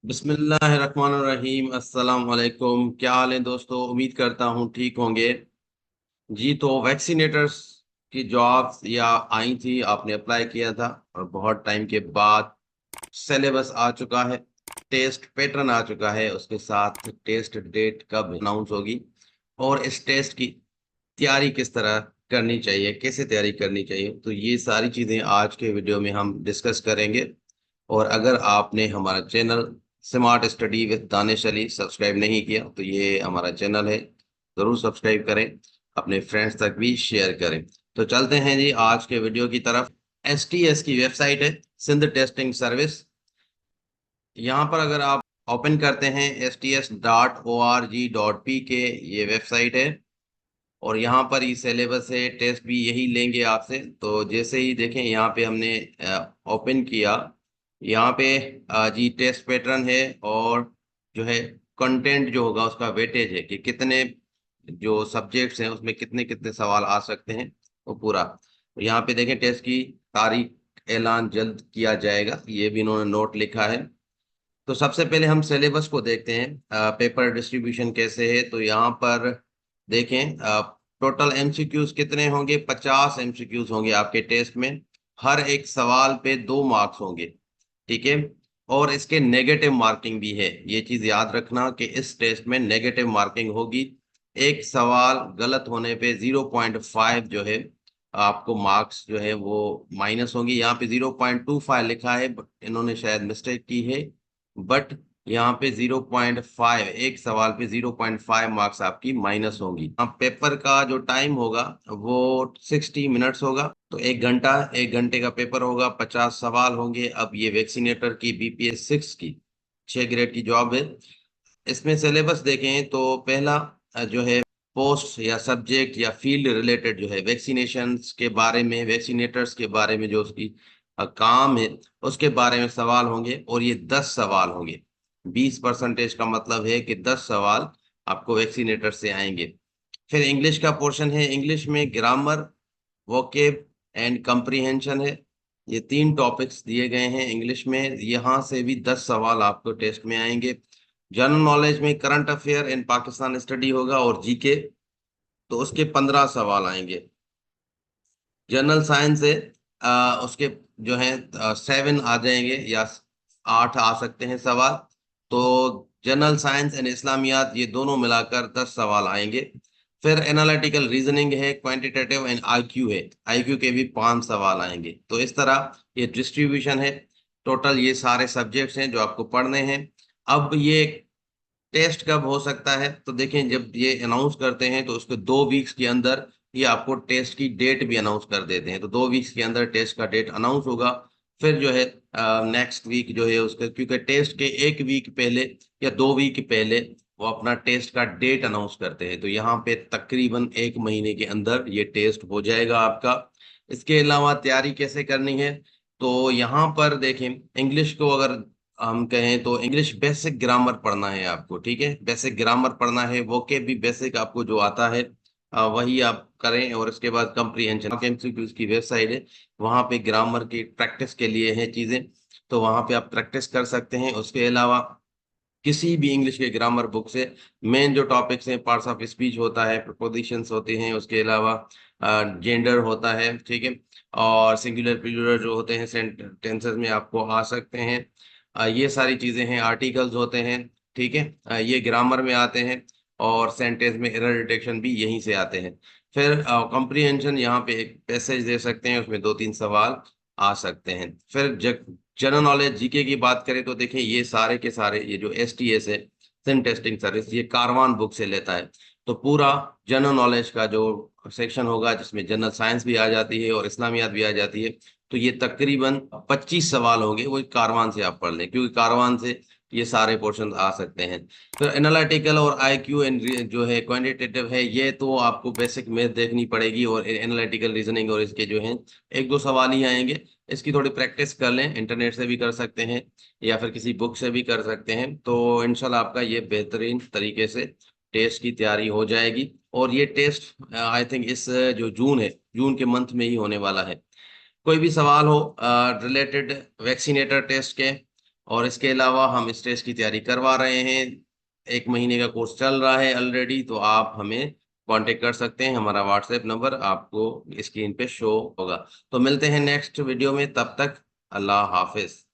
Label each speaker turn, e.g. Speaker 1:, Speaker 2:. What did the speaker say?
Speaker 1: बिस्मिल्लाहिर्रहमानिर्रहीम। अस्सलाम वालेकुम। क्या हाल है दोस्तों? उम्मीद करता हूँ ठीक होंगे। जी, तो वैक्सीनेटर्स की जॉब्स या आई थी, आपने अप्लाई किया था और बहुत टाइम के बाद सिलेबस आ चुका है, टेस्ट पैटर्न आ चुका है, उसके साथ टेस्ट डेट कब अनाउंस होगी और इस टेस्ट की तैयारी किस तरह करनी चाहिए, कैसे तैयारी करनी चाहिए, तो ये सारी चीज़ें आज के वीडियो में हम डिस्कस करेंगे। और अगर आपने हमारा channel smart study with Danish Ali subscribe नहीं किया तो ये हमारा चैनल है, ज़रूर सब्सक्राइब करें, अपने फ्रेंड्स तक भी शेयर करें। तो चलते हैं जी आज के वीडियो की तरफ। एसटीएस की वेबसाइट है, सिंध टेस्टिंग सर्विस। यहाँ पर अगर आप ओपन करते हैं sts.org.pk, ये वेबसाइट है और यहाँ पर ही सिलेबस है, टेस्ट भी यही लेंगे आपसे। तो जैसे ही देखें यहाँ पे हमने ओपन किया, यहाँ पे जी टेस्ट पैटर्न है और जो है कंटेंट जो होगा उसका वेटेज है कि कितने जो सब्जेक्ट्स हैं उसमें कितने कितने सवाल आ सकते हैं, वो पूरा। तो यहाँ पे देखें टेस्ट की तारीख ऐलान जल्द किया जाएगा, ये भी इन्होंने नोट लिखा है। तो सबसे पहले हम सिलेबस को देखते हैं, पेपर डिस्ट्रीब्यूशन कैसे है। तो यहाँ पर देखें, टोटल एमसीक्यूज कितने होंगे? 50 एमसीक्यूज होंगे आपके टेस्ट में। हर एक सवाल पे 2 मार्क्स होंगे, ठीक है। और इसके नेगेटिव मार्किंग भी है, ये चीज याद रखना कि इस टेस्ट में नेगेटिव मार्किंग होगी। एक सवाल गलत होने पे 0.5 जो है आपको मार्क्स जो है वो माइनस होंगे। यहाँ पे 0.25 लिखा है, बट इन्होंने शायद मिस्टेक की है। बट यहाँ पे 0.5, एक सवाल पे 0.5 मार्क्स आपकी माइनस होंगी। अब पेपर का जो टाइम होगा वो 60 मिनट्स होगा, तो 1 घंटा, 1 घंटे का पेपर होगा, 50 सवाल होंगे। अब ये वैक्सीनेटर की BPS 6 की 6 ग्रेड की जॉब है। इसमें सिलेबस देखें तो पहला जो है पोस्ट या सब्जेक्ट या फील्ड रिलेटेड जो है वैक्सीनेशन के बारे में, वैक्सीनेटर्स के बारे में जो उसकी काम है उसके बारे में सवाल होंगे और ये 10 सवाल होंगे। 20% का मतलब है कि 10 सवाल आपको वैक्सीनेटर से आएंगे। फिर इंग्लिश का पोर्शन है, इंग्लिश में ग्रामर, वोकेब एंड कंप्रीहेंशन है। ये 3 टॉपिक्स दिए गए हैं इंग्लिश में, यहाँ से भी 10 सवाल आपको टेस्ट में आएंगे। जनरल नॉलेज में करंट अफेयर इन पाकिस्तान स्टडी होगा और जीके, तो उसके 15 सवाल आएंगे। जनरल साइंस है, उसके जो है 7 आ जाएंगे या 8 आ सकते हैं सवाल। तो जनरल साइंस एंड इस्लामियात ये दोनों मिलाकर 10 सवाल आएंगे। फिर एनालिटिकल रीजनिंग है, क्वांटिटेटिव एंड आईक्यू है, आईक्यू के भी 5 सवाल आएंगे। तो इस तरह ये डिस्ट्रीब्यूशन है। टोटल ये सारे सब्जेक्ट्स हैं जो आपको पढ़ने हैं। अब ये टेस्ट कब हो सकता है? तो देखें, जब ये अनाउंस करते हैं तो उसके 2 वीक्स के अंदर ये आपको टेस्ट की डेट भी अनाउंस कर देते हैं। तो 2 वीक्स के अंदर टेस्ट का डेट अनाउंस होगा। फिर जो है नेक्स्ट वीक जो है उसका, क्योंकि टेस्ट के 1 वीक पहले या 2 वीक पहले वो अपना टेस्ट का डेट अनाउंस करते हैं। तो यहाँ पे तकरीबन 1 महीने के अंदर ये टेस्ट हो जाएगा आपका। इसके अलावा तैयारी कैसे करनी है? तो यहाँ पर देखें, इंग्लिश को अगर हम कहें तो इंग्लिश बेसिक ग्रामर पढ़ना है आपको, ठीक है, बेसिक ग्रामर पढ़ना है। वोके भी बेसिक आपको जो आता है वही आप करें। और उसके बाद कंप्रीहेंशन एमसीक्यूज की वेबसाइट है, वहाँ पे ग्रामर की प्रैक्टिस के लिए है चीजें, तो वहाँ पे आप प्रैक्टिस कर सकते हैं। उसके अलावा किसी भी इंग्लिश के ग्रामर बुक से मेन जो टॉपिक्स हैं, पार्ट्स ऑफ स्पीच होता है, प्रपोजिशंस होते हैं, उसके अलावा जेंडर होता है, ठीक है, और सिंगुलर प्लूरल जो होते हैं टेंसेस में आपको आ सकते हैं। ये सारी चीजें हैं, आर्टिकल्स होते हैं, ठीक है, ये ग्रामर में आते हैं। और सेंटेंस में एरर डिटेक्शन भी यहीं से आते हैं। फिर कॉम्प्रीहेंशन, यहाँ पे एक पैसेज दे सकते हैं, उसमें 2-3 सवाल आ सकते हैं। फिर जनरल नॉलेज जीके की बात करें तो देखें, ये सारे के सारे ये जो एसटीएस है, सिंध टेस्टिंग सर्विस, ये कारवान बुक से लेता है। तो पूरा जनरल नॉलेज का जो सेक्शन होगा जिसमें जनरल साइंस भी आ जाती है और इस्लामियात भी आ जाती है, तो ये तकरीबन 25 सवाल होंगे, वो कारवान से आप पढ़ लें, क्योंकि कारवान से ये सारे पोर्शन आ सकते हैं। फिर एनालिटिकल और आईक्यू एंड जो है क्वांटिटेटिव है, ये तो आपको बेसिक मैथ देखनी पड़ेगी, और एनालिटिकल रीजनिंग और इसके जो है 1-2 सवाल ही आएंगे। इसकी थोड़ी प्रैक्टिस कर लें, इंटरनेट से भी कर सकते हैं या फिर किसी बुक से भी कर सकते हैं, तो इंशाल्लाह आपका ये बेहतरीन तरीके से टेस्ट की तैयारी हो जाएगी। और ये टेस्ट आई थिंक इस जो जून है, जून के मंथ में ही होने वाला है। कोई भी सवाल हो रिलेटेड वैक्सीनेटर टेस्ट के और इसके अलावा हम इस टेस्ट की तैयारी करवा रहे हैं। 1 महीने का कोर्स चल रहा है ऑलरेडी, तो आप हमें कांटेक्ट कर सकते हैं। हमारा व्हाट्सएप नंबर आपको स्क्रीन पे शो होगा। तो मिलते हैं नेक्स्ट वीडियो में, तब तक अल्लाह हाफिज।